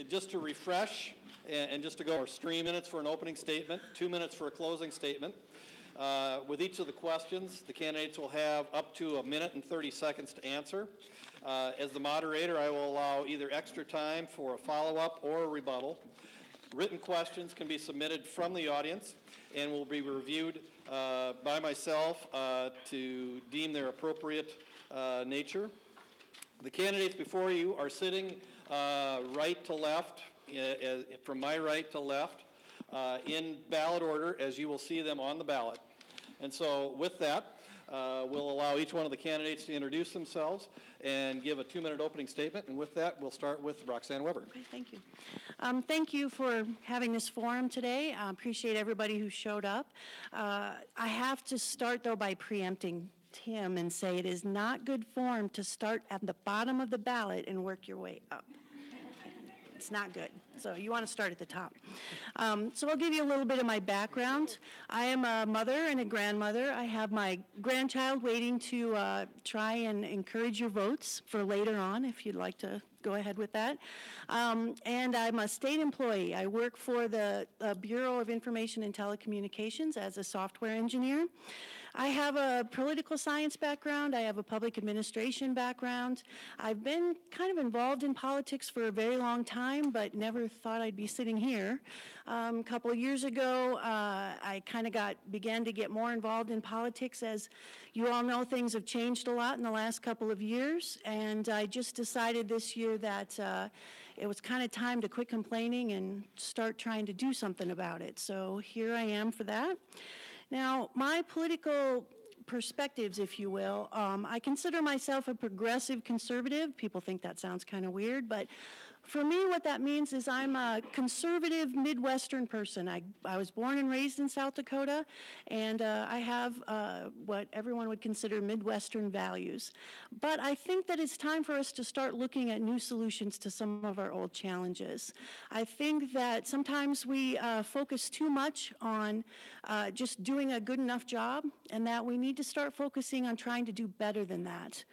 Just to refresh and just to go over 3 minutes for an opening statement, 2 minutes for a closing statement. With each of the questions, the candidates will have up to 1 minute and 30 seconds to answer. As the moderator, I will allow either extra time for a follow-up or a rebuttal. Written questions can be submitted from the audience and will be reviewed by myself to deem their appropriate nature. The candidates before you are sitting right to left, from my right to left, in ballot order as you will see them on the ballot. And so with that, we'll allow each one of the candidates to introduce themselves and give a 2-minute opening statement. And with that, we'll start with Roxanne Weber. Okay, thank you. Thank you for having this forum today. I appreciate everybody who showed up. I have to start, though, by preempting Tim and say it is not good form to start at the bottom of the ballot and work your way up. It's not good. So you want to start at the top. So I'll give you a little bit of my background. I am a mother and a grandmother. I have my grandchild waiting to try and encourage your votes for later on, if you'd like to go ahead with that. And I'm a state employee. I work for the Bureau of Information and Telecommunications as a software engineer. I have a political science background. I have a public administration background. I've been kind of involved in politics for a very long time, but never thought I'd be sitting here. A couple of years ago, I kind of began to get more involved in politics. As you all know, things have changed a lot in the last couple of years, and I just decided this year that it was kind of time to quit complaining and start trying to do something about it. So here I am for that. Now, my political perspectives, if you will, I consider myself a progressive conservative. People think that sounds kind of weird, but for me, what that means is I'm a conservative Midwestern person. I was born and raised in South Dakota, and I have what everyone would consider Midwestern values. But I think that it's time for us to start looking at new solutions to some of our old challenges. I think that sometimes we focus too much on just doing a good enough job, and that we need to start focusing on trying to do better than that.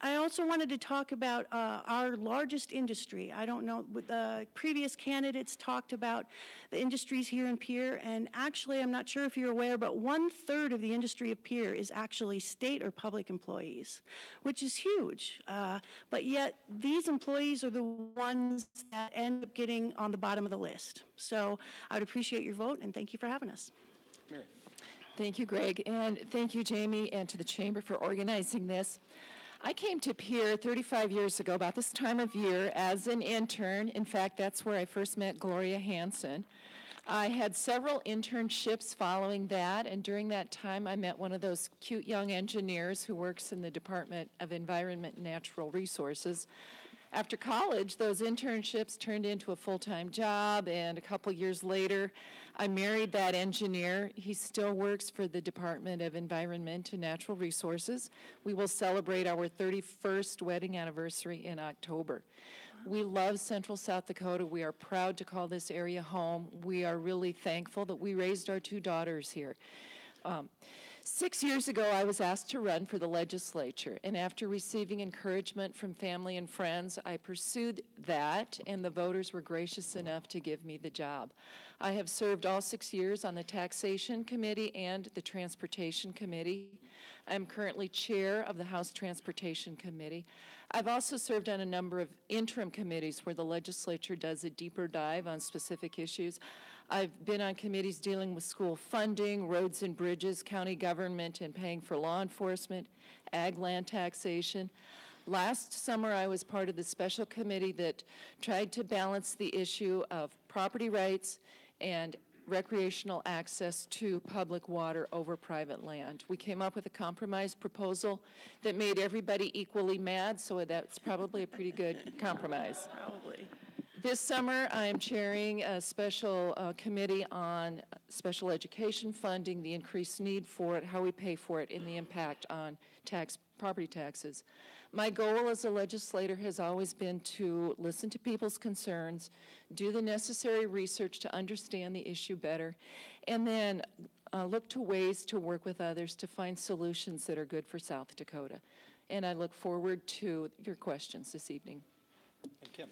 I also wanted to talk about our largest industry. I don't know, the previous candidates talked about the industries here in Pierre, and actually, I'm not sure if you're aware, but 1/3 of the industry of Pierre is actually state or public employees, which is huge. But yet, these employees are the ones that end up getting on the bottom of the list. So I would appreciate your vote, and thank you for having us. Mary. Thank you, Greg, and thank you, Jamie, and to the Chamber for organizing this. I came to Pierre 35 years ago, about this time of year, as an intern. In fact, that's where I first met Gloria Hansen. I had several internships following that, and during that time, I met one of those cute young engineers who works in the Department of Environment and Natural Resources. After college, those internships turned into a full-time job, and a couple years later, I married that engineer. He still works for the Department of Environment and Natural Resources. We will celebrate our 31st wedding anniversary in October. We love Central South Dakota. We are proud to call this area home. We are really thankful that we raised our 2 daughters here. 6 years ago, I was asked to run for the legislature, and after receiving encouragement from family and friends, I pursued that, and the voters were gracious enough to give me the job. I have served all 6 years on the Taxation Committee and the Transportation Committee. I'm currently chair of the House Transportation Committee. I've also served on a number of interim committees where the legislature does a deeper dive on specific issues. I've been on committees dealing with school funding, roads and bridges, county government and paying for law enforcement, ag land taxation. Last summer, I was part of the special committee that tried to balance the issue of property rights and recreational access to public water over private land. We came up with a compromise proposal that made everybody equally mad, so that's probably a pretty good compromise. Probably. This summer, I am chairing a special committee on special education funding, the increased need for it, how we pay for it, and the impact on property taxes. My goal as a legislator has always been to listen to people's concerns, do the necessary research to understand the issue better, and then look to ways to work with others to find solutions that are good for South Dakota. And I look forward to your questions this evening. And Kim.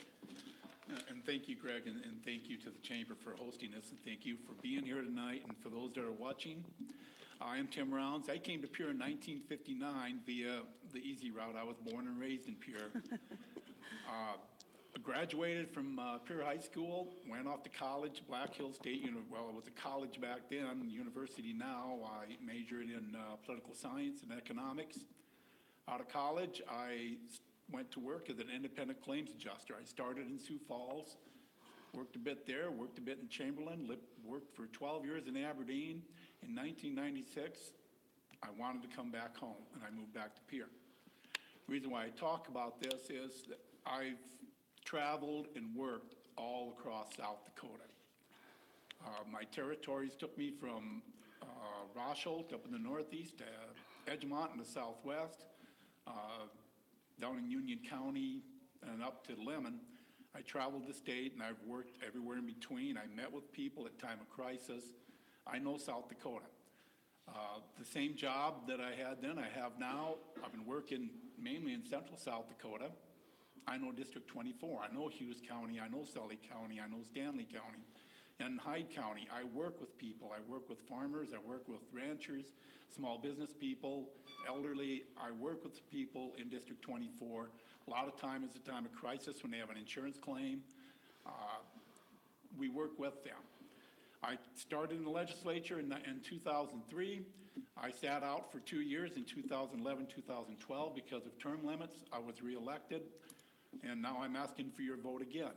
thank you, Greg, and thank you to the Chamber for hosting this, and thank you for being here tonight, and for those that are watching. I am Tim Rounds. I came to Pierre in 1959 via the easy route. I was born and raised in Pierre. Graduated from Pierre High School, went off to college, Black Hills State well, it was a college back then, university now. I majored in political science and economics. Out of college, I went to work as an independent claims adjuster. I started in Sioux Falls, worked a bit there, worked a bit in Chamberlain, worked for 12 years in Aberdeen. In 1996, I wanted to come back home, and I moved back to Pierre. The reason why I talk about this is that I've traveled and worked all across South Dakota. My territories took me from Rosholt up in the northeast to Edgemont in the southwest, down in Union County and up to Lemon. I traveled the state and I've worked everywhere in between. I met with people at time of crisis. I know South Dakota. The same job that I had then, I have now. I've been working mainly in central South Dakota. I know District 24, I know Hughes County, I know Sully County, I know Stanley County, and Hyde County. I work with people, I work with farmers, I work with ranchers, small business people, elderly. I work with people in District 24. A lot of time is a time of crisis when they have an insurance claim. We work with them. I started in the legislature in 2003. I sat out for 2 years in 2011, 2012 because of term limits. I was reelected. And now I'm asking for your vote again.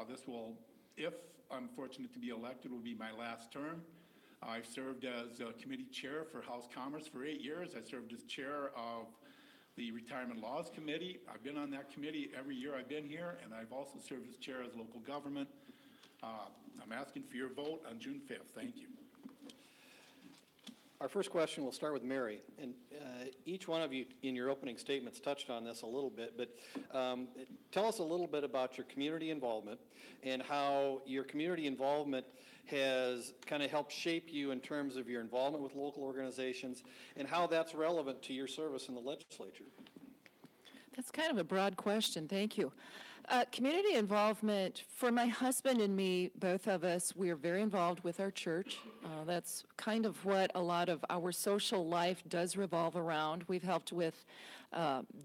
This will, if I'm fortunate to be elected, will be my last term. I've served as committee chair for House Commerce for 8 years. I served as chair of the Retirement Laws Committee. I've been on that committee every year I've been here, and I've also served as chair as local government. I'm asking for your vote on June 5th. Thank you. Our first question, we'll start with Mary. And each one of you in your opening statements touched on this a little bit, but tell us a little bit about your community involvement and how your community involvement has kind of helped shape you in terms of your involvement with local organizations and how that's relevant to your service in the legislature. That's kind of a broad question. Thank you. Community involvement, for my husband and me, both of us, we are very involved with our church. That's kind of what a lot of our social life does revolve around. We've helped with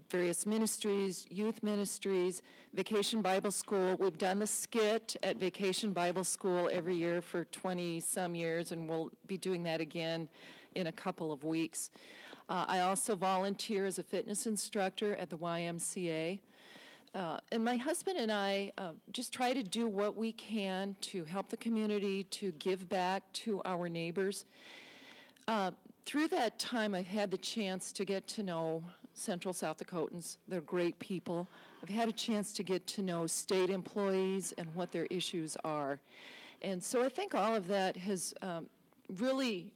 various ministries, youth ministries, Vacation Bible School. We've done the skit at Vacation Bible School every year for 20-some years, and we'll be doing that again in a couple of weeks. I also volunteer as a fitness instructor at the YMCA. And my husband and I just try to do what we can to help the community, to give back to our neighbors. Through that time, I've had the chance to get to know Central South Dakotans. They're great people. I've had a chance to get to know state employees and what their issues are. And so I think all of that has really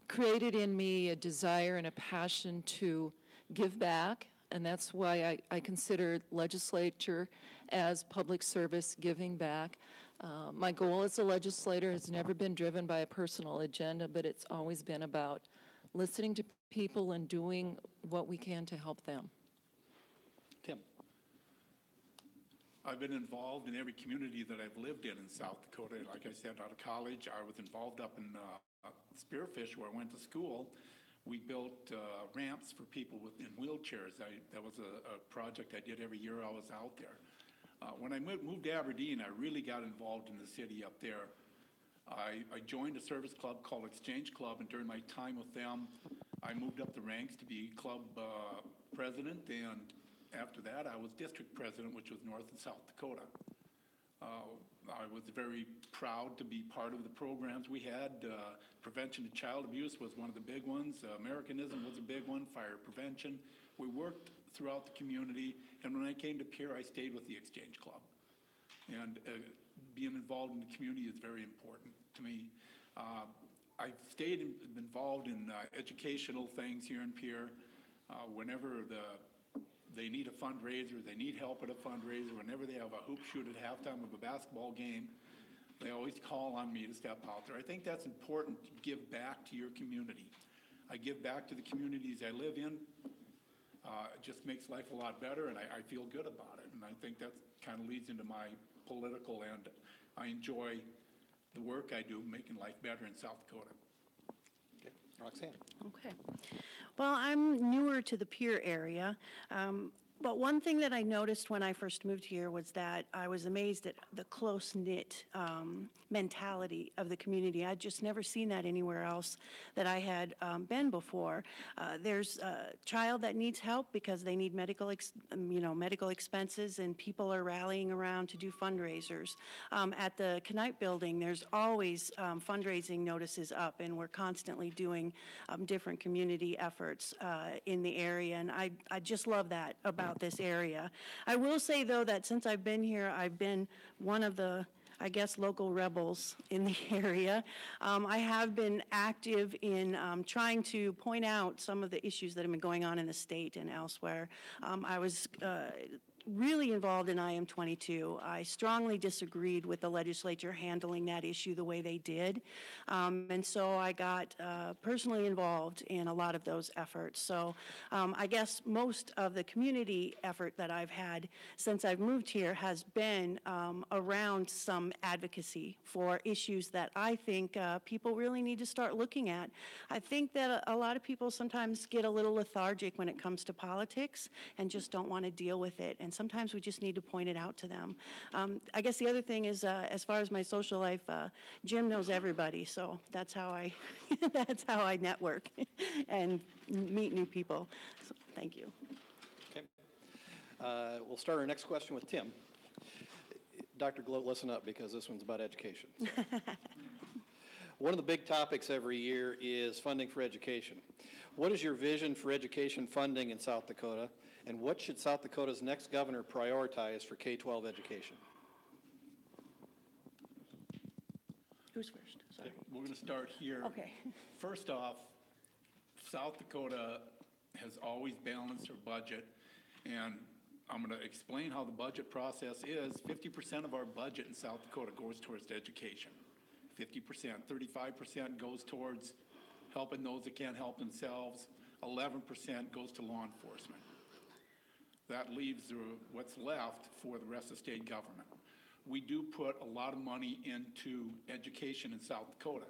created in me a desire and a passion to give back. And that's why I consider legislature as public service, giving back. My goal as a legislator has never been driven by a personal agenda, but it's always been about listening to people and doing what we can to help them. Tim. I've been involved in every community that I've lived in South Dakota. Like I said, out of college, I was involved up in Spearfish, where I went to school. We built ramps for people in wheelchairs. That was a project I did every year I was out there. When I moved to Aberdeen, I really got involved in the city up there. I joined a service club called Exchange Club, and during my time with them, I moved up the ranks to be club president, and after that, I was district president, which was North and South Dakota. I was very proud to be part of the programs we had. Prevention of child abuse was one of the big ones. Americanism was a big one, fire prevention. We worked throughout the community, and when I came to Pierre, I stayed with the Exchange Club. And being involved in the community is very important to me. I've stayed involved in educational things here in Pierre. Whenever they need a fundraiser, they need help at a fundraiser, whenever they have a hoop shoot at halftime of a basketball game, they always call on me to step out there. I think that's important, to give back to your community. I give back to the communities I live in. It just makes life a lot better, and I feel good about it. And I think that kind of leads into my political, and I enjoy the work I do making life better in South Dakota. Okay. Roxanne? Okay. Well, I'm newer to the Pierre area, but one thing that I noticed when I first moved here was that I was amazed at the close-knit mentality of the community. I'd just never seen that anywhere else that I had been before. There's a child that needs help because they need medical expenses, and people are rallying around to do fundraisers. At the Knight Building, there's always fundraising notices up, and we're constantly doing different community efforts in the area, and I just love that about this area. I will say, though, that since I've been here, I've been one of the, I guess, local rebels in the area. I have been active in trying to point out some of the issues that have been going on in the state and elsewhere. I was really involved in IM-22. I strongly disagreed with the legislature handling that issue the way they did. And so I got personally involved in a lot of those efforts. So I guess most of the community effort that I've had since I've moved here has been around some advocacy for issues that I think people really need to start looking at. I think that a lot of people sometimes get a little lethargic when it comes to politics and just don't want to deal with it. And sometimes we just need to point it out to them. I guess the other thing is, as far as my social life, Jim knows everybody, so that's how I that's how I network and meet new people. So, thank you. Okay. We'll start our next question with Tim. Dr. Gloat, listen up because this one's about education. So. One of the big topics every year is funding for education. What is your vision for education funding in South Dakota, and what should South Dakota's next governor prioritize for K-12 education? Who's first? Sorry. We're going to start here. Okay. First off, South Dakota has always balanced her budget, and I'm going to explain how the budget process is. 50% of our budget in South Dakota goes towards education. 50%, 35% goes towards helping those that can't help themselves. 11% goes to law enforcement. That leaves what's left for the rest of the state government. We do put a lot of money into education in South Dakota.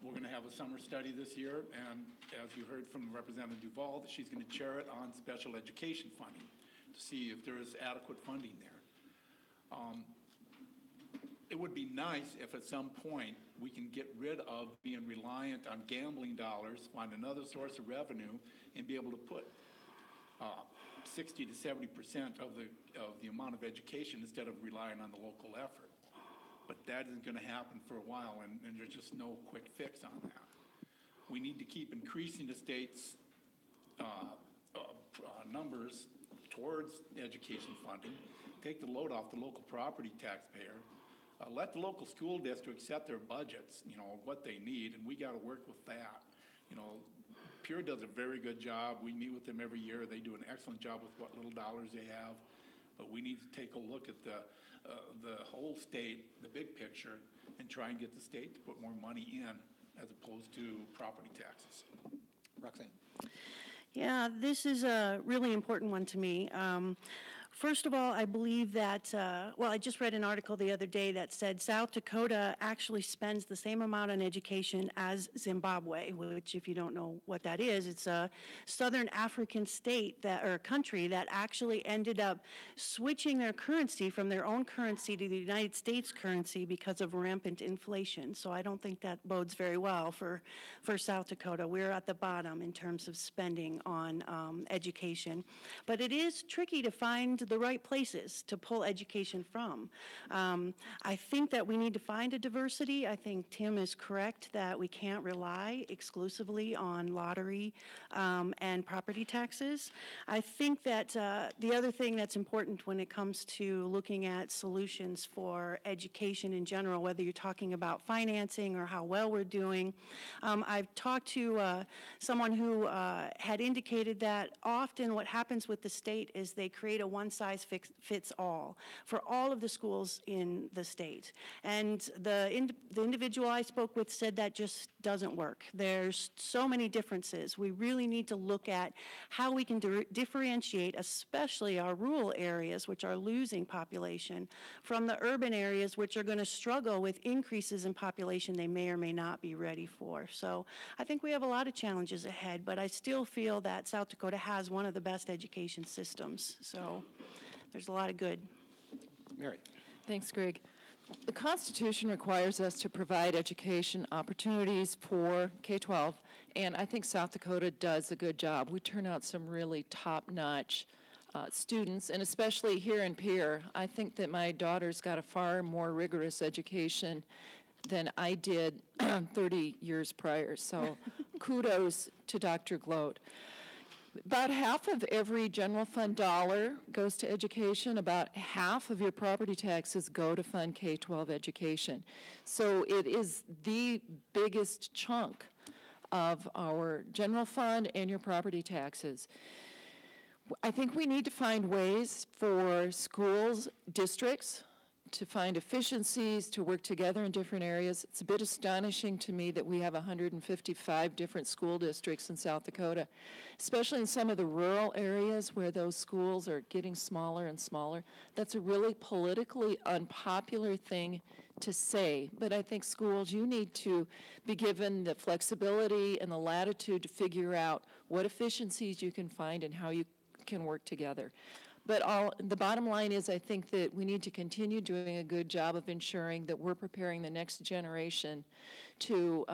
We're going to have a summer study this year, and as you heard from Representative Duval, she's going to chair it on special education funding to see if there is adequate funding there. It would be nice if at some point we can get rid of being reliant on gambling dollars, find another source of revenue, and be able to put 60 to 70% of the amount of education instead of relying on the local effort. But that isn't going to happen for a while, and there's just no quick fix on that. We need to keep increasing the state's numbers towards education funding, take the load off the local property taxpayer, let the local school districts set their budgets, what they need, and we got to work with that. Pure does a very good job. We meet with them every year. They do an excellent job with what little dollars they have. But we need to take a look at the whole state, the big picture, and try and get the state to put more money in as opposed to property taxes. Roxanne. Yeah, this is a really important one to me. First of all, I believe that, I just read an article the other day that said South Dakota actually spends the same amount on education as Zimbabwe, which, if you don't know what that is, it's a southern African state or country that actually ended up switching their currency from their own currency to the United States currency because of rampant inflation. So I don't think that bodes very well for South Dakota. We're at the bottom in terms of spending on education. But it is tricky to find the right places to pull education from. I think that we need to find a diversity. I think Tim is correct that we can't rely exclusively on lottery and property taxes. I think that the other thing that's important when it comes to looking at solutions for education in general, whether you're talking about financing or how well we're doing, I've talked to someone who had indicated that often what happens with the state is they create a one fits all for all of the schools in the state. And the individual I spoke with said that just doesn't work. There's so many differences. We really need to look at how we can differentiate, especially our rural areas, which are losing population, from the urban areas, which are going to struggle with increases in population they may or may not be ready for. So I think we have a lot of challenges ahead, but I still feel that South Dakota has one of the best education systems. So there's a lot of good. Mary. Thanks, Greg. The Constitution requires us to provide education opportunities for K-12, and I think South Dakota does a good job. We turn out some really top-notch students, and especially here in Pierre, I think that my daughter's got a far more rigorous education than I did 30 years prior, so kudos to Dr. Gloat. About half of every general fund dollar goes to education. About half of your property taxes go to fund K-12 education. So it is the biggest chunk of our general fund and your property taxes. I think we need to find ways for schools, districts, to find efficiencies, to work together in different areas. It's a bit astonishing to me that we have 155 different school districts in South Dakota, especially in some of the rural areas where those schools are getting smaller and smaller. That's a really politically unpopular thing to say, but I think schools, you need to be given the flexibility and the latitude to figure out what efficiencies you can find and how you can work together. But the bottom line is I think that we need to continue doing a good job of ensuring that we're preparing the next generation to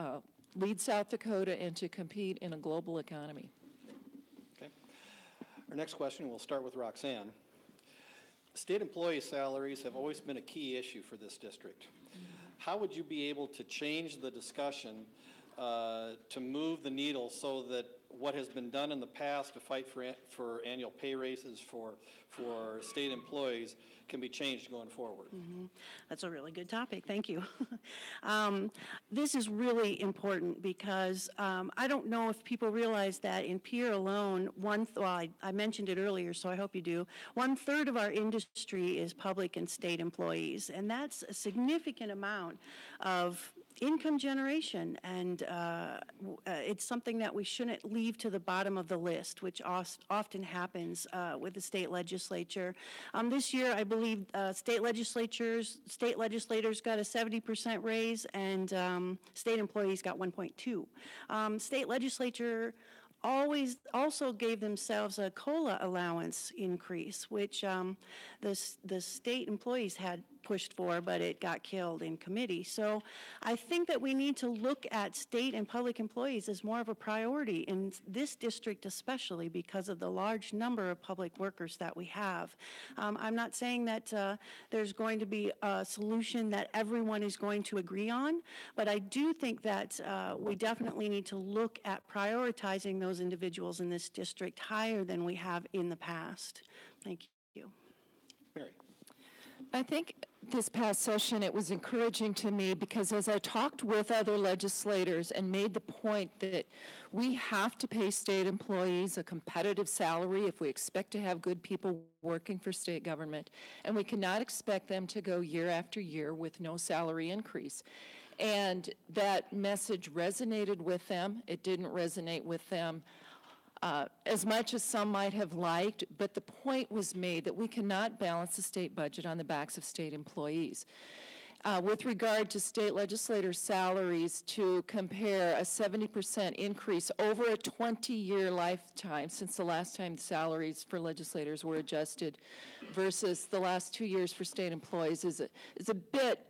lead South Dakota and to compete in a global economy. Okay. Our next question, we'll start with Roxanne. State employee salaries have always been a key issue for this district. How would you be able to change the discussion to move the needle so that what has been done in the past to fight for annual pay raises for state employees can be changed going forward? That's a really good topic. Thank you. This is really important because I don't know if people realize that in Pierre alone, I mentioned it earlier, so I hope you do, 1/3 of our industry is public and state employees, and that's a significant amount of income generation, and it's something that we shouldn't leave to the bottom of the list, which often happens with the state legislature. This year, I believe state legislators got a 70% raise, and state employees got 1.2. State legislature also gave themselves a COLA allowance increase, which the state employees had pushed for, but it got killed in committee. So I think that we need to look at state and public employees as more of a priority in this district, especially because of the large number of public workers that we have. I'm not saying that there's going to be a solution that everyone is going to agree on, but I do think that we definitely need to look at prioritizing those individuals in this district higher than we have in the past. Thank you. Mary. I think this past session, it was encouraging to me because as I talked with other legislators and made the point that we have to pay state employees a competitive salary if we expect to have good people working for state government, and we cannot expect them to go year after year with no salary increase. And that message resonated with them. It didn't resonate with them as much as some might have liked, but the point was made that we cannot balance the state budget on the backs of state employees. With regard to state legislator salaries, to compare a 70% increase over a 20-year lifetime since the last time salaries for legislators were adjusted versus the last 2 years for state employees is a bit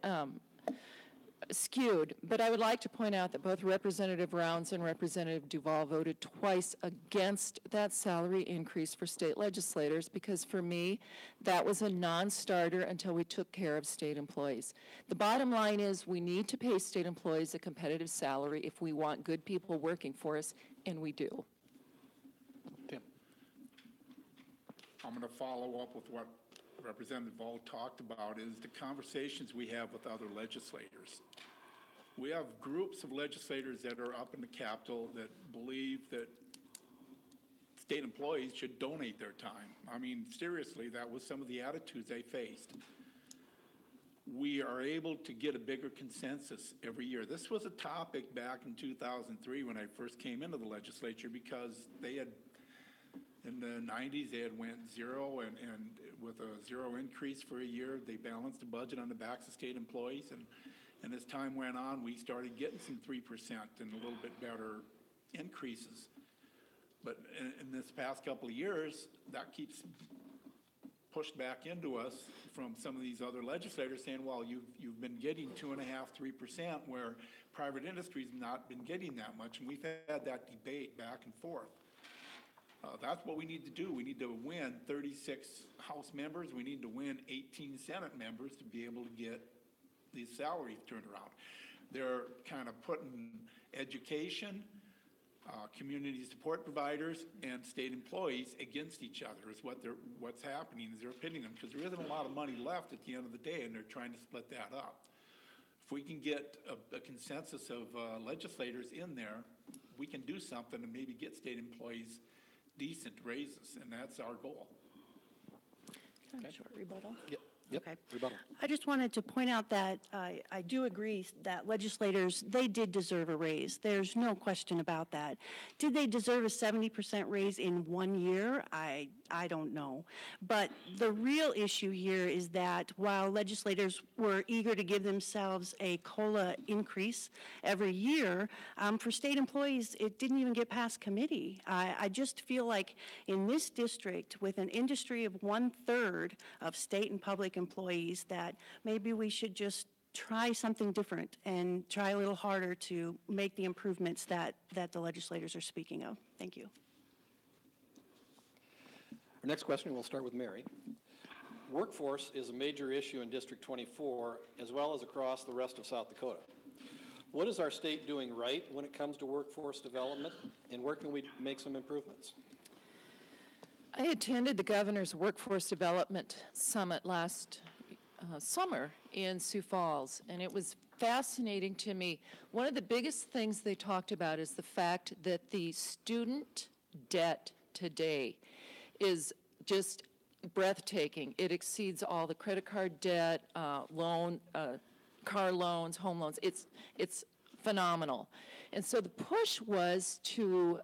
skewed, but I would like to point out that both Representative Rounds and Representative Duval voted twice against that salary increase for state legislators because for me, that was a non-starter until we took care of state employees. The bottom line is we need to pay state employees a competitive salary if we want good people working for us, and we do. Tim. I'm going to follow up with what Representative Vol talked about is the conversations we have with other legislators. We have groups of legislators that are up in the Capitol that believe that state employees should donate their time. I mean, seriously, that was some of the attitudes they faced. We are able to get a bigger consensus every year. This was a topic back in 2003 when I first came into the legislature, because they had, in the 90s, they had went zero, and with a zero increase for a year, they balanced the budget on the backs of state employees. And as time went on, we started getting some 3% and a little bit better increases. But in this past couple of years, that keeps pushed back into us from some of these other legislators saying, well, you've been getting 2.5%, 3%, where private industry's not been getting that much. And we've had that debate back and forth. That's what we need to do. We need to win 36 House members. We need to win 18 Senate members to be able to get these salaries turned around. They're kind of putting education, community support providers, and state employees against each other is what's happening, is they're pitting them, because there isn't a lot of money left at the end of the day, and they're trying to split that up. If we can get a consensus of legislators in there, we can do something and maybe get state employees decent raises, and that's our goal. Can I have a short rebuttal? Yep. Okay. Rebuttal. I just wanted to point out that I do agree that legislators, they did deserve a raise. There's no question about that. Did they deserve a 70% raise in 1 year? I don't know. But the real issue here is that while legislators were eager to give themselves a COLA increase every year, for state employees, it didn't even get past committee. I just feel like in this district, with an industry of 1/3 of state and public employees, that maybe we should just try something different and try a little harder to make the improvements that the legislators are speaking of. Thank you. Our next question, we'll start with Mary. Workforce is a major issue in District 24, as well as across the rest of South Dakota. What is our state doing right when it comes to workforce development, and where can we make some improvements? I attended the Governor's Workforce Development Summit last summer in Sioux Falls, and it was fascinating to me. One of the biggest things they talked about is the fact that the student debt today is just breathtaking. It exceeds all the credit card debt, car loans, home loans. It's phenomenal. And so the push was to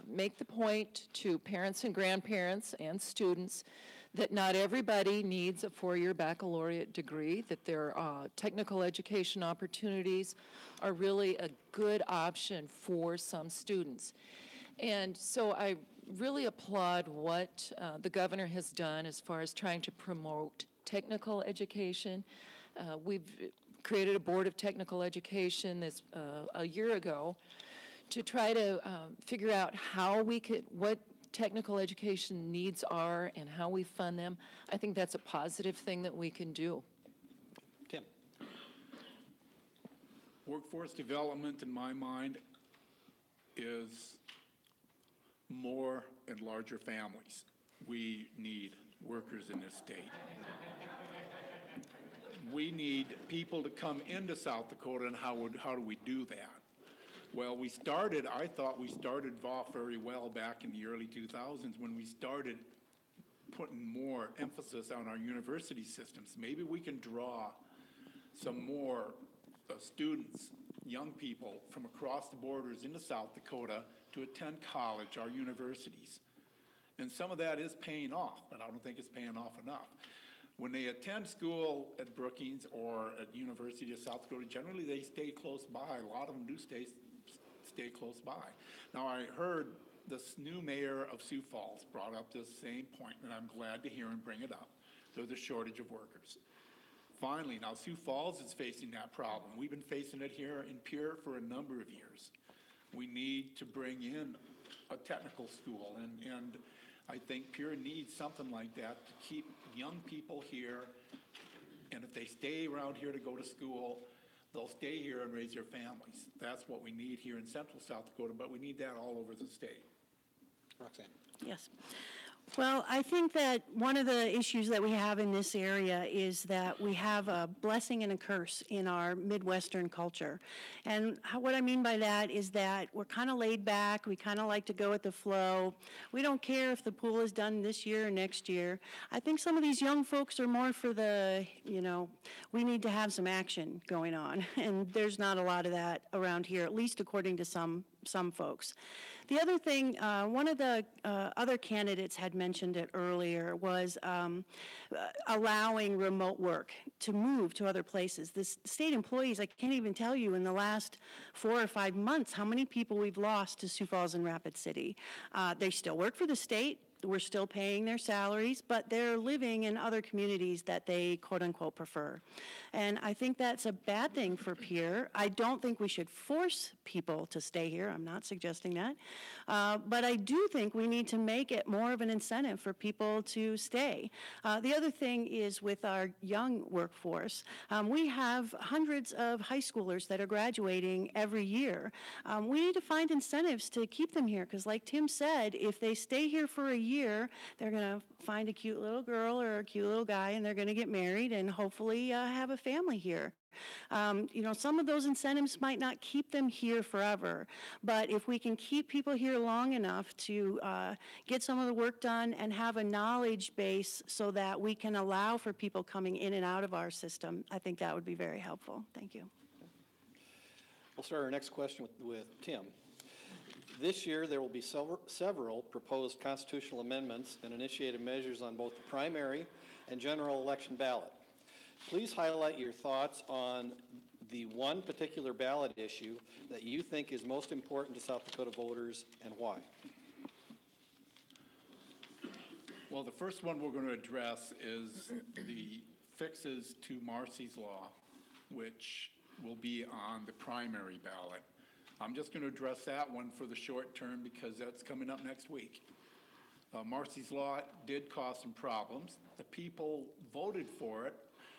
make the point to parents and grandparents and students that not everybody needs a 4-year baccalaureate degree, that their technical education opportunities are really a good option for some students. And so I really applaud what the governor has done as far as trying to promote technical education. We've created a board of technical education a year ago to try to figure out how we could, what technical education needs are and how we fund them. I think that's a positive thing that we can do. Tim. Workforce development, in my mind, is more and larger families. We need workers in this state. We need people to come into South Dakota, and how do we do that? Well, I thought we started off very well back in the early 2000s when we started putting more emphasis on our university systems. Maybe we can draw some more students, young people from across the borders into South Dakota to attend college, our universities. And some of that is paying off, but I don't think it's paying off enough. When they attend school at Brookings or at University of South Dakota, generally they stay close by. A lot of them do stay close by. Now, I heard this new mayor of Sioux Falls brought up this same point, and I'm glad to hear him bring it up. There's a shortage of workers. Finally, now Sioux Falls is facing that problem. We've been facing it here in Pierre for a number of years. We need to bring in a technical school, and I think Pierre needs something like that to keep young people here, and if they stay around here to go to school, they'll stay here and raise their families. That's what we need here in central South Dakota, but we need that all over the state. Roxanne. Yes. Well, I think that one of the issues that we have in this area is that we have a blessing and a curse in our Midwestern culture. And what I mean by that is that we're kind of laid back, we kind of like to go with the flow. We don't care if the pool is done this year or next year. I think some of these young folks are more for the, we need to have some action going on. And there's not a lot of that around here, at least according to some folks. The other thing, one of the other candidates had mentioned it earlier, was allowing remote work to move to other places. The state employees, I can't even tell you in the last 4 or 5 months how many people we've lost to Sioux Falls and Rapid City. They still work for the state. We're still paying their salaries, but they're living in other communities that they quote unquote prefer. And I think that's a bad thing for Pierre. I don't think we should force people to stay here. I'm not suggesting that. But I do think we need to make it more of an incentive for people to stay. The other thing is with our young workforce, we have hundreds of high schoolers that are graduating every year. We need to find incentives to keep them here because like Tim said, if they stay here for a year, they're going to find a cute little girl or a cute little guy and they're going to get married and hopefully have a family here. Some of those incentives might not keep them here forever, but if we can keep people here long enough to get some of the work done and have a knowledge base so that we can allow for people coming in and out of our system, I think that would be very helpful. Thank you. We'll start our next question with Tim. This year, there will be several proposed constitutional amendments and initiated measures on both the primary and general election ballot. Please highlight your thoughts on the one particular ballot issue that you think is most important to South Dakota voters and why. Well, the first one we're going to address is the fixes to Marcy's Law, which will be on the primary ballot. I'm just going to address that one for the short term because that's coming up next week. Marcy's Law did cause some problems. The people voted for it,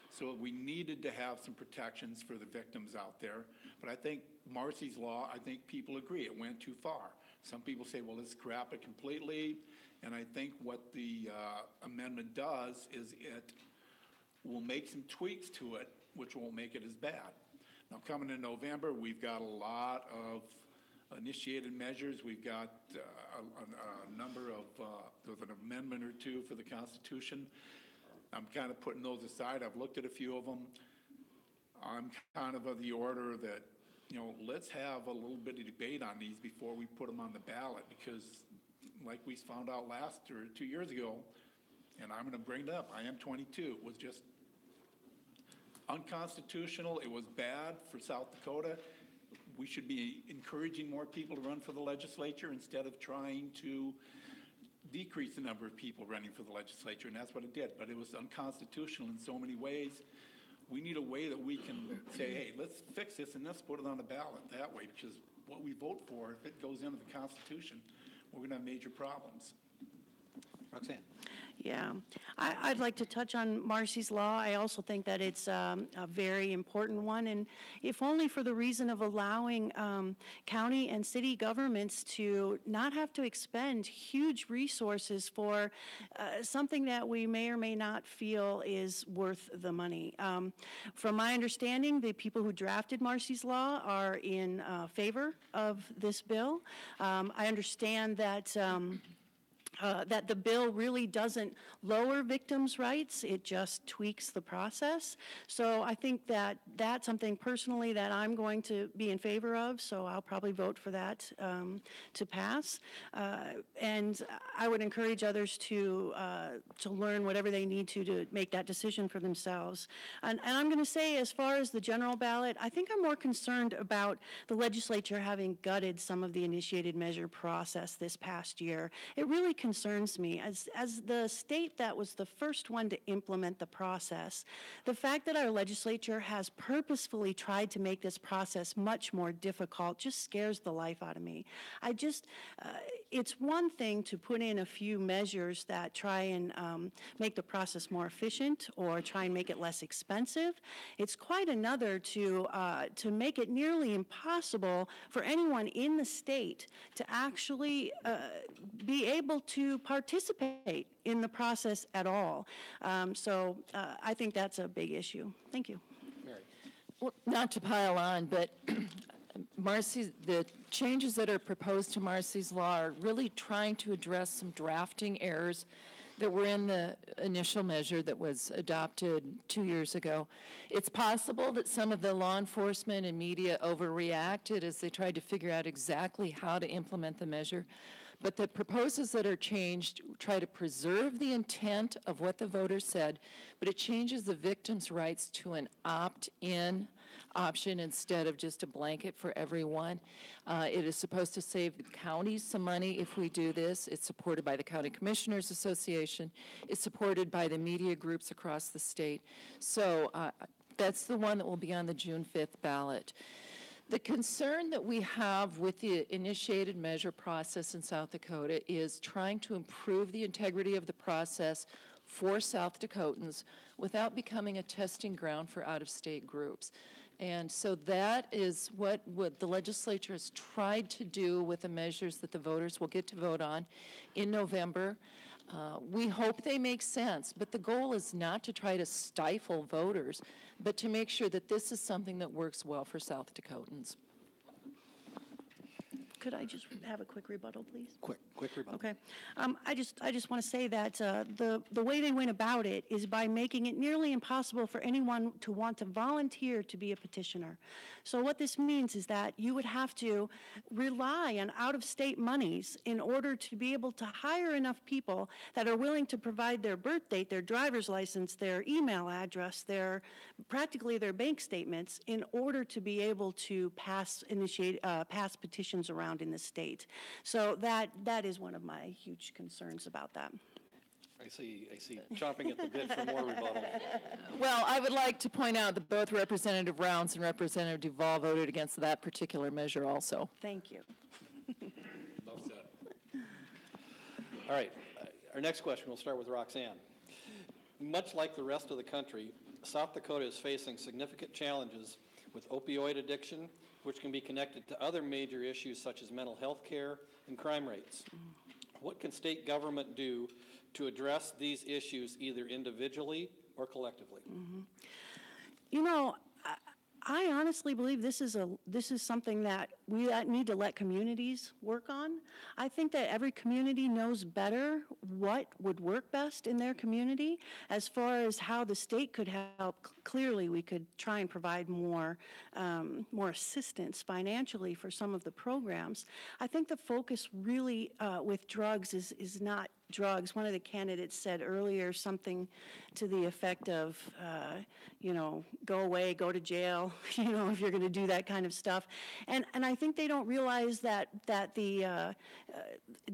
so we needed to have some protections for the victims out there. But I think Marcy's Law, I think people agree, it went too far. Some people say, well, let's scrap it completely. And I think what the amendment does is it will make some tweaks to it, which won't make it as bad. Now, coming in November, we've got a lot of initiated measures. We've got a number of, there's an amendment or two for the Constitution. I'm kind of putting those aside. I've looked at a few of them. I'm kind of the order that, let's have a little bit of debate on these before we put them on the ballot because like we found out last or 2 years ago, and I'm going to bring it up, I am 22, it was just unconstitutional. It was bad for South Dakota. We should be encouraging more people to run for the legislature instead of trying to decrease the number of people running for the legislature, and that's what it did. But it was unconstitutional in so many ways. We need a way that we can say, hey, let's fix this and let's put it on the ballot that way, because what we vote for, if it goes into the Constitution, we're going to have major problems. Roxanne. Yeah, I'd like to touch on Marcy's Law. I also think that it's a very important one, and if only for the reason of allowing county and city governments to not have to expend huge resources for something that we may or may not feel is worth the money. From my understanding, the people who drafted Marcy's Law are in favor of this bill. I understand that that the bill really doesn't lower victims' rights, it just tweaks the process. So I think that that's something personally that I'm going to be in favor of, so I'll probably vote for that to pass. And I would encourage others to learn whatever they need to make that decision for themselves. And I'm going to say, as far as the general ballot, I think I'm more concerned about the legislature having gutted some of the initiated measure process this past year. It really concerns me. As the state that was the first one to implement the process, the fact that our legislature has purposefully tried to make this process much more difficult just scares the life out of me. it's one thing to put in a few measures that try and make the process more efficient or try and make it less expensive. It's quite another to make it nearly impossible for anyone in the state to actually be able to participate in the process at all. So I think that's a big issue. Thank you. Mary? Well, not to pile on, but Marcy, the changes that are proposed to Marcy's law are really trying to address some drafting errors that were in the initial measure that was adopted 2 years ago. It's possible that some of the law enforcement and media overreacted as they tried to figure out exactly how to implement the measure. But the proposals that are changed try to preserve the intent of what the voters said, but it changes the victim's rights to an opt-in option instead of just a blanket for everyone. It is supposed to save the counties some money if we do this. It's supported by the County Commissioners Association. It's supported by the media groups across the state. So that's the one that will be on the June 5th ballot. The concern that we have with the initiated measure process in South Dakota is trying to improve the integrity of the process for South Dakotans without becoming a testing ground for out-of-state groups. And so that is what the legislature has tried to do with the measures that the voters will get to vote on in November. We hope they make sense, but the goal is not to try to stifle voters, but to make sure that this is something that works well for South Dakotans. Could I just have a quick rebuttal, please? Quick rebuttal. Okay. I just want to say that the way they went about it is by making it nearly impossible for anyone to want to volunteer to be a petitioner. So what this means is that you would have to rely on out-of-state monies in order to be able to hire enough people that are willing to provide their birth date, their driver's license, their email address, practically their bank statements in order to be able to pass petitions around in the state. So that is one of my huge concerns about that. I see chomping at the bit for more rebuttal. Well, I would like to point out that both Representative Rounds and Representative Duval voted against that particular measure also. Thank you. Both set. All right, our next question, we'll start with Roxanne. Much like the rest of the country, South Dakota is facing significant challenges with opioid addiction, which can be connected to other major issues such as mental health care and crime rates. What can state government do to address these issues either individually or collectively? You know, I honestly believe this is something that we need to let communities work on. I think that every community knows better what would work best in their community. As far as how the state could help, clearly we could try and provide more assistance financially for some of the programs. I think the focus really with drugs is not drugs. One of the candidates said earlier something to the effect of, go away, go to jail, if you're going to do that kind of stuff. And I think they don't realize that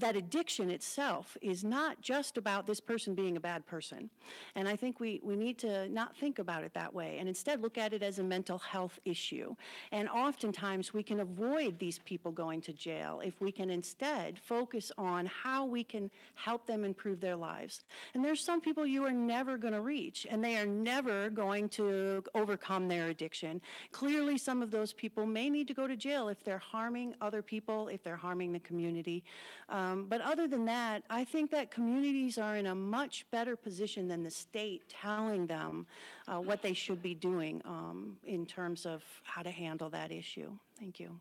addiction itself is not just about this person being a bad person. And I think we need to not think about it that way and instead look at it as a mental health issue. And oftentimes we can avoid these people going to jail if we can instead focus on how we can help them improve their lives. And there's some people you are never going to reach, and they are never going to overcome their addiction. Clearly, some of those people may need to go to jail if they're harming other people, if they're harming the community. But other than that, I think that communities are in a much better position than the state telling them what they should be doing in terms of how to handle that issue. Thank you.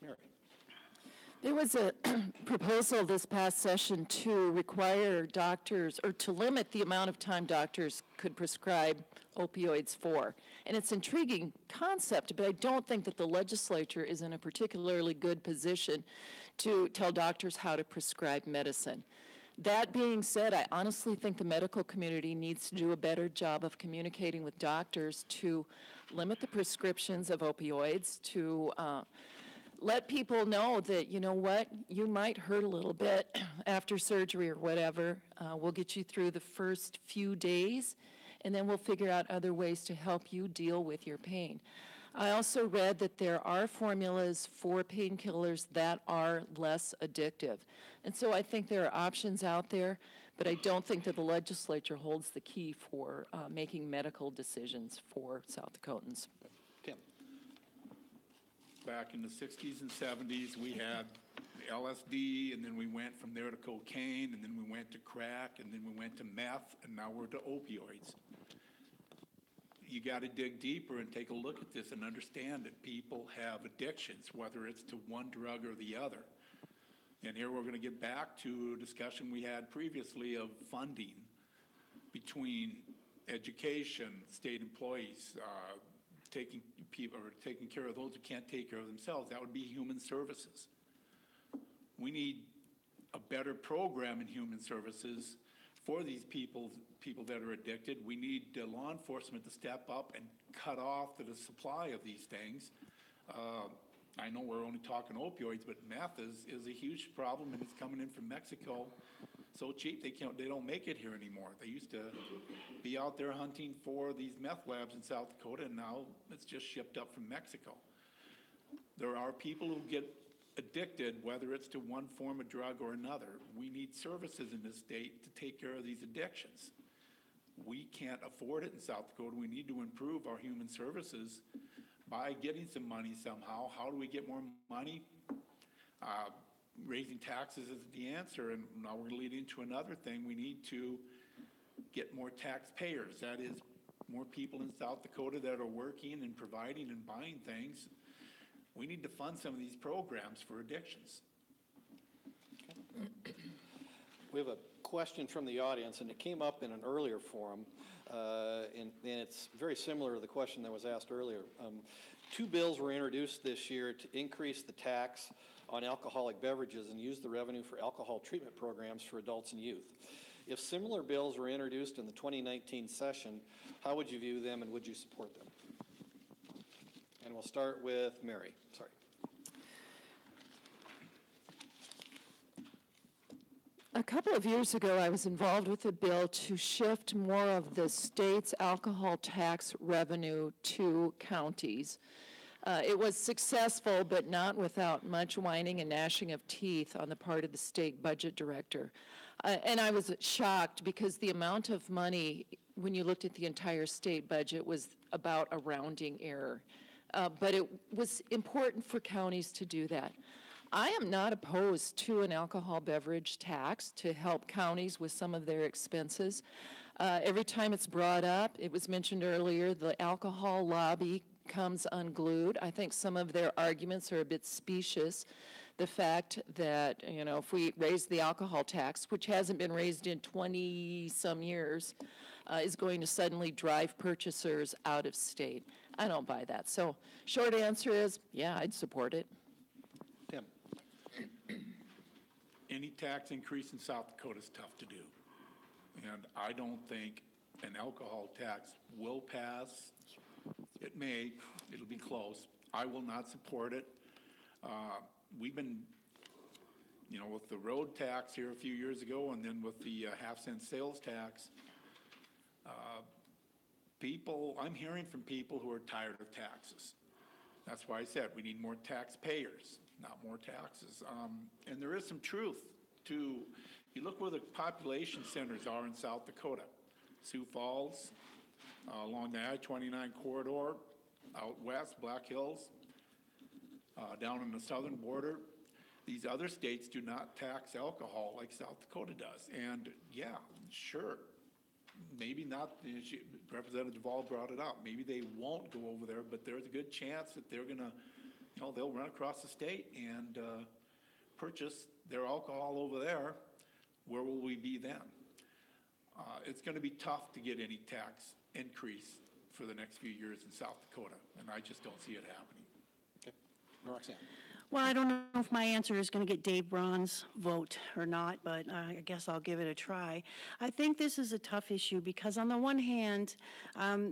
Mary. There was a proposal this past session to require doctors, or to limit the amount of time doctors could prescribe opioids for. And it's an intriguing concept, but I don't think that the legislature is in a particularly good position to tell doctors how to prescribe medicine. That being said, I honestly think the medical community needs to do a better job of communicating with doctors to limit the prescriptions of opioids, to let people know that, you might hurt a little bit after surgery or whatever. We'll get you through the first few days, and then we'll figure out other ways to help you deal with your pain. I also read that there are formulas for painkillers that are less addictive. And so I think there are options out there, but I don't think that the legislature holds the key for making medical decisions for South Dakotans. Tim? Back in the 60s and 70s, we had LSD, and then we went from there to cocaine, and then we went to crack, and then we went to meth, and now we're to opioids. You got to dig deeper and take a look at this and understand that people have addictions, whether it's to one drug or the other. And here we're going to get back to a discussion we had previously of funding between education, state employees, taking care of those who can't take care of themselves. That would be human services. We need a better program in human services for these people that are addicted. We need law enforcement to step up and cut off the supply of these things. I know we're only talking opioids, but meth is a huge problem, and it's coming in from Mexico so cheap they don't make it here anymore. They used to be out there hunting for these meth labs in South Dakota, and now it's just shipped up from Mexico. There are people who get addicted, whether it's to one form of drug or another. We need services in this state to take care of these addictions. We can't afford it in South Dakota. We need to improve our human services by getting some money somehow. How do we get more money? Raising taxes is the answer, and now we're leading to another thing. We need to get more taxpayers. That is, more people in South Dakota that are working and providing and buying things. We need to fund some of these programs for addictions. We have a question from the audience, and it came up in an earlier forum, and it's very similar to the question that was asked earlier. Two bills were introduced this year to increase the tax on alcoholic beverages and use the revenue for alcohol treatment programs for adults and youth. If similar bills were introduced in the 2019 session, how would you view them and would you support them? And we'll start with Mary. Sorry. A couple of years ago, I was involved with a bill to shift more of the state's alcohol tax revenue to counties. It was successful, but not without much whining and gnashing of teeth on the part of the state budget director. And I was shocked because the amount of money, when you looked at the entire state budget, was about a rounding error. But it was important for counties to do that. I am not opposed to an alcohol beverage tax to help counties with some of their expenses. Every time it's brought up, it was mentioned earlier, the alcohol lobby comes unglued. I think some of their arguments are a bit specious. The fact that, you know, if we raise the alcohol tax, which hasn't been raised in 20-some years, is going to suddenly drive purchasers out of state. I don't buy that. So short answer is, yeah, I'd support it. Tim? Any tax increase in South Dakota is tough to do. And I don't think an alcohol tax will pass. It may, it'll be close. I will not support it. We've been, you know, with the road tax here a few years ago and then with the half-cent sales tax, I'm hearing from people who are tired of taxes. That's why I said we need more taxpayers, not more taxes. And there is some truth to, you look where the population centers are in South Dakota. Sioux Falls, along the I-29 corridor, out west, Black Hills, down on the southern border. These other states do not tax alcohol like South Dakota does. And yeah, sure, maybe not, Representative Duvall brought it up, maybe they won't go over there, but there's a good chance that they're gonna, you know, they'll run across the state and purchase their alcohol over there. Where will we be then? It's gonna be tough to get any tax increase for the next few years in South Dakota, and I just don't see it happening. Okay. Roxanne? Well, I don't know if my answer is going to get Dave Braun's vote or not, but I guess I'll give it a try. I think this is a tough issue because on the one hand,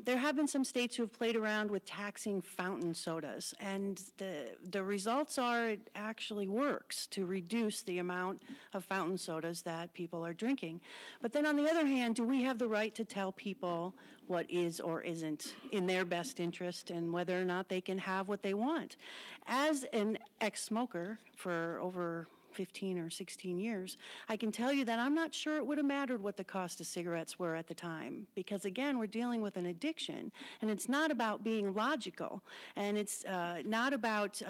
there have been some states who have played around with taxing fountain sodas, and the results are it actually works to reduce the amount of fountain sodas that people are drinking. But then on the other hand, do we have the right to tell people what is or isn't in their best interest and whether or not they can have what they want. As an ex-smoker for over 15 or 16 years, I can tell you that I'm not sure it would have mattered what the cost of cigarettes were at the time, because again, we're dealing with an addiction, and it's not about being logical, and it's not about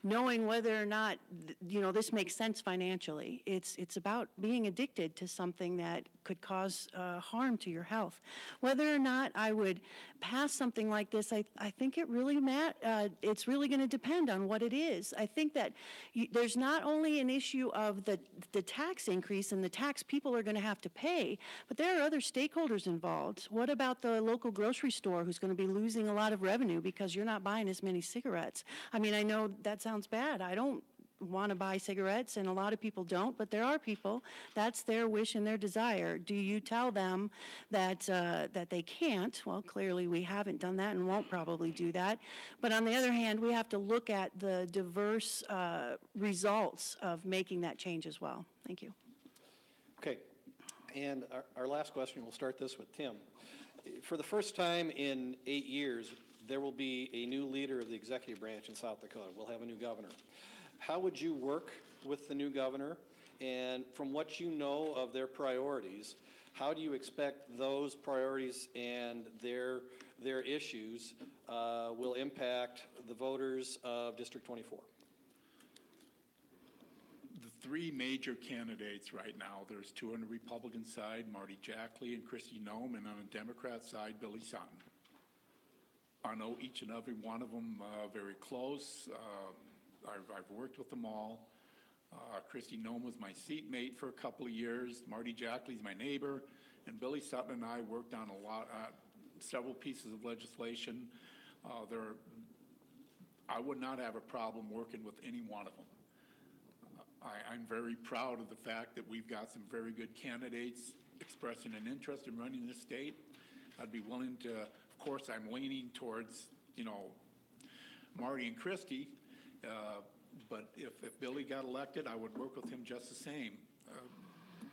knowing whether or not, this makes sense financially. It's about being addicted to something that could cause harm to your health. Whether or not I would pass something like this, I think it really it's really going to depend on what it is. I think that there's not only an issue of the tax increase and the tax people are going to have to pay, but there are other stakeholders involved. What about the local grocery store who's going to be losing a lot of revenue because you're not buying as many cigarettes? I mean, I know that sounds bad. I don't want to buy cigarettes, and a lot of people don't, but there are people, that's their wish and their desire. Do you tell them that that they can't? Well, clearly we haven't done that and won't probably do that. But on the other hand, we have to look at the diverse results of making that change as well. Thank you. Okay, and our last question, we'll start this with Tim. For the first time in 8 years, there will be a new leader of the executive branch in South Dakota. We'll have a new governor. How would you work with the new governor? And from what you know of their priorities, how do you expect those priorities and their issues will impact the voters of District 24? The three major candidates right now, there's two on the Republican side, Marty Jackley and Kristi Noem, and on the Democrat side, Billy Sutton. I know each and every one of them very close. I've worked with them all. Kristi Noem was my seatmate for a couple of years. Marty Jackley's my neighbor, and Billy Sutton and I worked on several pieces of legislation. I would not have a problem working with any one of them. I'm very proud of the fact that we've got some very good candidates expressing an interest in running the state. I'd be willing to, of course, I'm leaning towards, Marty and Kristi. But if Billy got elected, I would work with him just the same.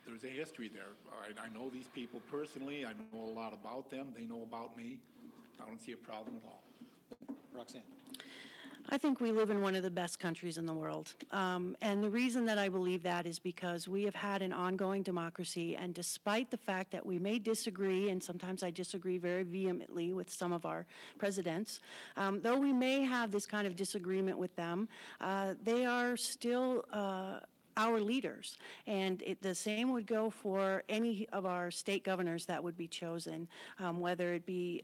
There's a history there. I know these people personally. I know a lot about them. They know about me. I don't see a problem at all. Roxanne. I think we live in one of the best countries in the world. And the reason that I believe that is because we have had an ongoing democracy, and despite the fact that we may disagree, and sometimes I disagree very vehemently with some of our presidents, though we may have this kind of disagreement with them, they are still our leaders. And the same would go for any of our state governors that would be chosen, whether it be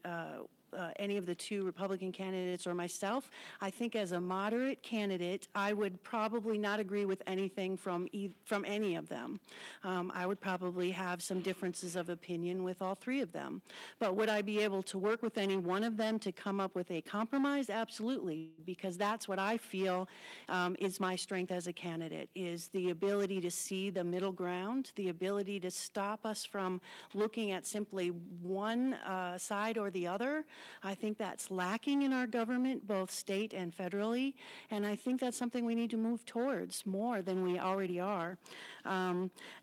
any of the two Republican candidates or myself. I think as a moderate candidate, I would probably not agree with anything from any of them. I would probably have some differences of opinion with all three of them. But would I be able to work with any one of them to come up with a compromise? Absolutely, because that's what I feel is my strength as a candidate, is the ability to see the middle ground, the ability to stop us from looking at simply one side or the other. I think that's lacking in our government, both state and federally, and I think that's something we need to move towards more than we already are.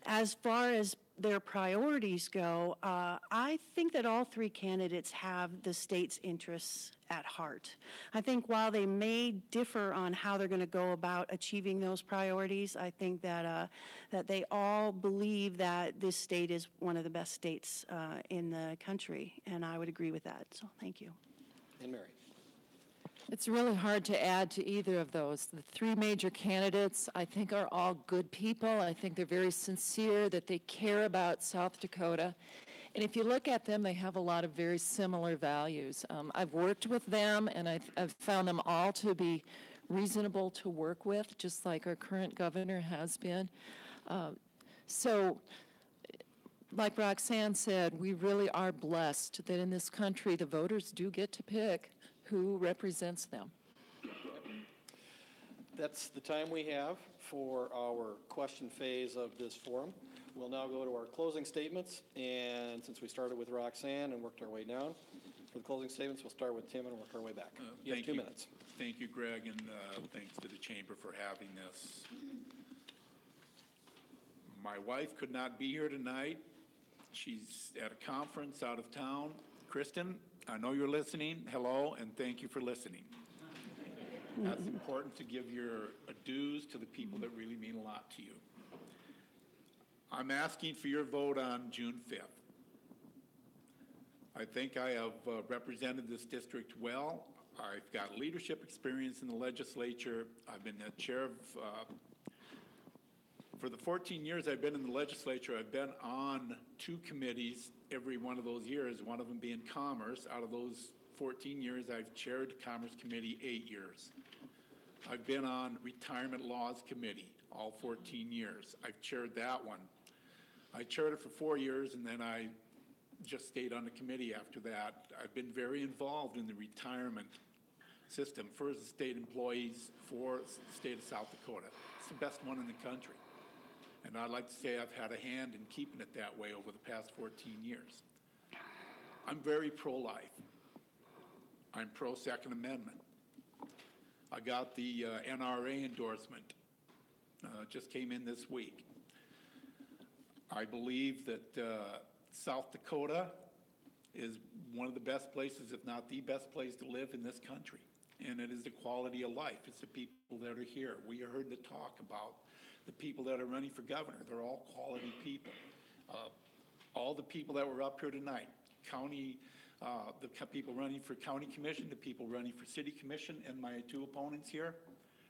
As far as their priorities go, I think that all three candidates have the state's interests at heart. I think while they may differ on how they're going to go about achieving those priorities, I think that that they all believe that this state is one of the best states in the country, and I would agree with that. So thank you. And Mary. It's really hard to add to either of those. The three major candidates, I think, are all good people. I think they're very sincere, that they care about South Dakota. And if you look at them, they have a lot of very similar values. I've worked with them, and I've found them all to be reasonable to work with, just like our current governor has been. So, like Roxanne said, we really are blessed that in this country the voters do get to pick who represents them. That's the time we have for our question phase of this forum. We'll now go to our closing statements, and since we started with Roxanne and worked our way down, for the closing statements, we'll start with Tim and work our way back. You have 2 minutes. Thank you, Greg, and thanks to the Chamber for having this. My wife could not be here tonight. She's at a conference out of town. Kristen, I know you're listening. Hello, and thank you for listening. That's important to give your dues to the people that really mean a lot to you. I'm asking for your vote on June 5th. I think I have represented this district well. I've got leadership experience in the legislature. I've been the chair of, for the 14 years I've been in the legislature, I've been on 2 committees every one of those years, one of them being Commerce. Out of those 14 years, I've chaired Commerce Committee 8 years. I've been on Retirement Laws Committee all 14 years. I've chaired that one. I chaired it for 4 years, and then I just stayed on the committee after that. I've been very involved in the retirement system for the state employees for the state of South Dakota. It's the best one in the country. And I'd like to say I've had a hand in keeping it that way over the past 14 years. I'm very pro-life. I'm pro-Second Amendment. I got the NRA endorsement, just came in this week. I believe that South Dakota is one of the best places, if not the best place to live in this country. And it is the quality of life. It's the people that are here. We heard the talk about the people that are running for governor. They're all quality people. All the people that were up here tonight, the people running for county commission, the people running for city commission, and my 2 opponents here,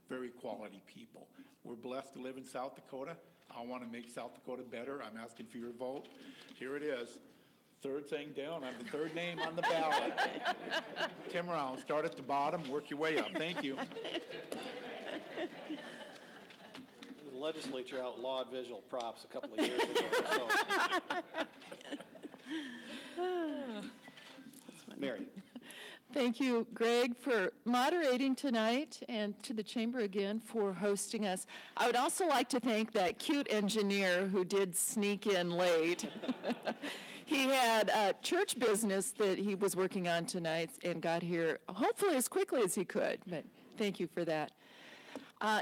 very quality people. We're blessed to live in South Dakota. I want to make South Dakota better. I'm asking for your vote. Here it is. 3rd thing down. I'm the 3rd name on the ballot. Tim Round, start at the bottom, work your way up. Thank you. The legislature outlawed visual props a couple of years ago. So. Mary. Thank you, Greg, for moderating tonight, and to the Chamber again for hosting us. I would also like to thank that cute engineer who did sneak in late. He had a church business that he was working on tonight and got here hopefully as quickly as he could, but thank you for that.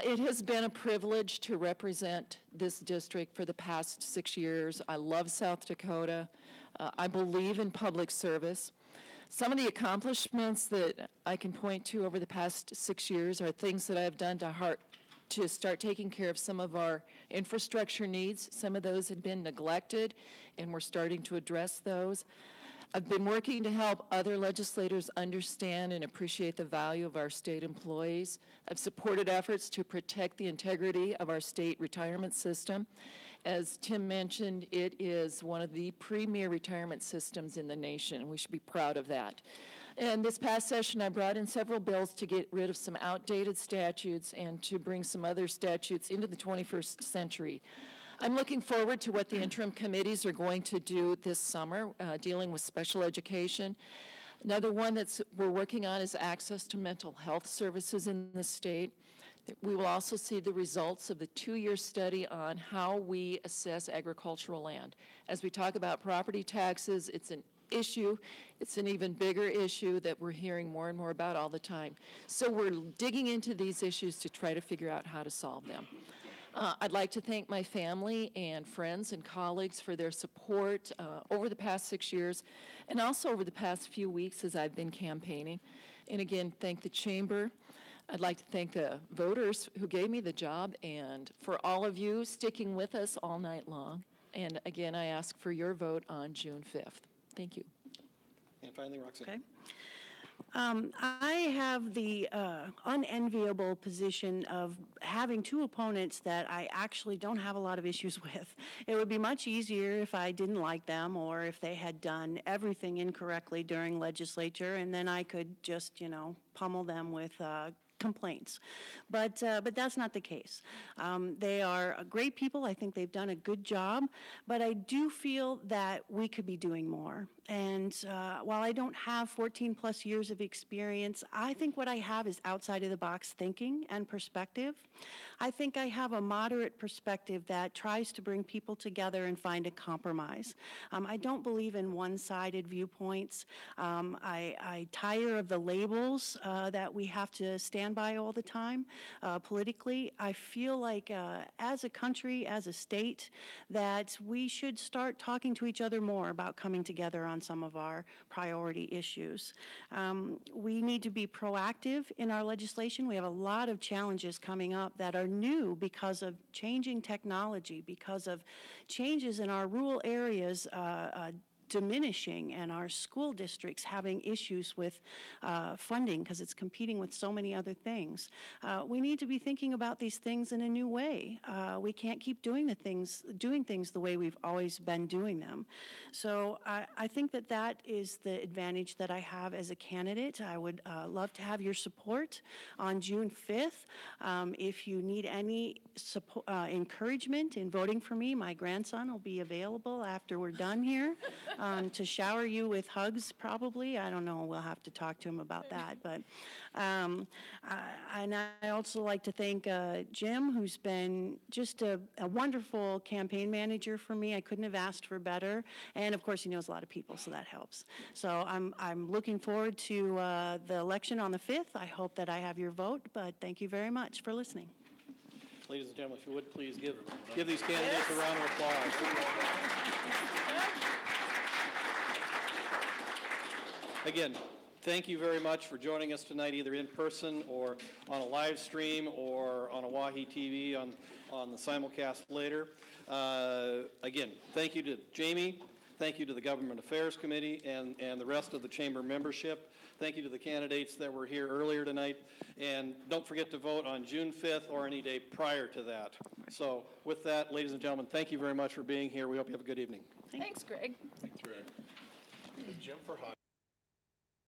It has been a privilege to represent this district for the past 6 years. I love South Dakota. I believe in public service. Some of the accomplishments that I can point to over the past 6 years are things that I've done to start taking care of some of our infrastructure needs. Some of those had been neglected, and we're starting to address those. I've been working to help other legislators understand and appreciate the value of our state employees. I've supported efforts to protect the integrity of our state retirement system. As Tim mentioned, it is one of the premier retirement systems in the nation, and we should be proud of that. And this past session, I brought in several bills to get rid of some outdated statutes and to bring some other statutes into the 21st century. I'm looking forward to what the interim committees are going to do this summer, dealing with special education. Another one we're working on is access to mental health services in the state. We will also see the results of the 2-year study on how we assess agricultural land. As we talk about property taxes, it's an issue. It's an even bigger issue that we're hearing more and more about all the time. So we're digging into these issues to try to figure out how to solve them. I'd like to thank my family and friends and colleagues for their support over the past 6 years and also over the past few weeks as I've been campaigning. And again, thank the Chamber. I'd like to thank the voters who gave me the job and for all of you sticking with us all night long. And again, I ask for your vote on June 5th. Thank you. And finally, Roxanne. Okay. I have the unenviable position of having 2 opponents that I actually don't have a lot of issues with. It would be much easier if I didn't like them or if they had done everything incorrectly during legislature, and then I could just, pummel them with complaints. But that's not the case. They are great people. I think they've done a good job, but I do feel that we could be doing more. And while I don't have 14 plus years of experience, I think what I have is outside of the box thinking and perspective. I think I have a moderate perspective that tries to bring people together and find a compromise. I don't believe in one-sided viewpoints. I tire of the labels that we have to stand stand by all the time politically. I feel like as a country, as a state, that we should start talking to each other more about coming together on some of our priority issues. We need to be proactive in our legislation. We have a lot of challenges coming up that are new because of changing technology, because of changes in our rural areas diminishing and our school districts having issues with funding because it's competing with so many other things. We need to be thinking about these things in a new way. We can't keep doing things the way we've always been doing them. So I think that that is the advantage that I have as a candidate. I would love to have your support on June 5th. If you need any support, encouragement in voting for me, my grandson will be available after we're done here to shower you with hugs, probably. I don't know. We'll have to talk to him about that. But and I also like to thank Jim, who's been just a wonderful campaign manager for me. I couldn't have asked for better. And of course, he knows a lot of people, so that helps. So I'm looking forward to the election on the 5th. I hope that I have your vote. But thank you very much for listening. Ladies and gentlemen, if you would please give these candidates a round of applause. Again, thank you very much for joining us tonight, either in person or on a live stream or on Oahe TV on the simulcast later. Again, thank you to Jamie. Thank you to the Government Affairs Committee and the rest of the Chamber membership. Thank you to the candidates that were here earlier tonight. And don't forget to vote on June 5th or any day prior to that. So with that, ladies and gentlemen, thank you very much for being here. We hope you have a good evening. Thanks, Greg. Thanks, Greg. Jim for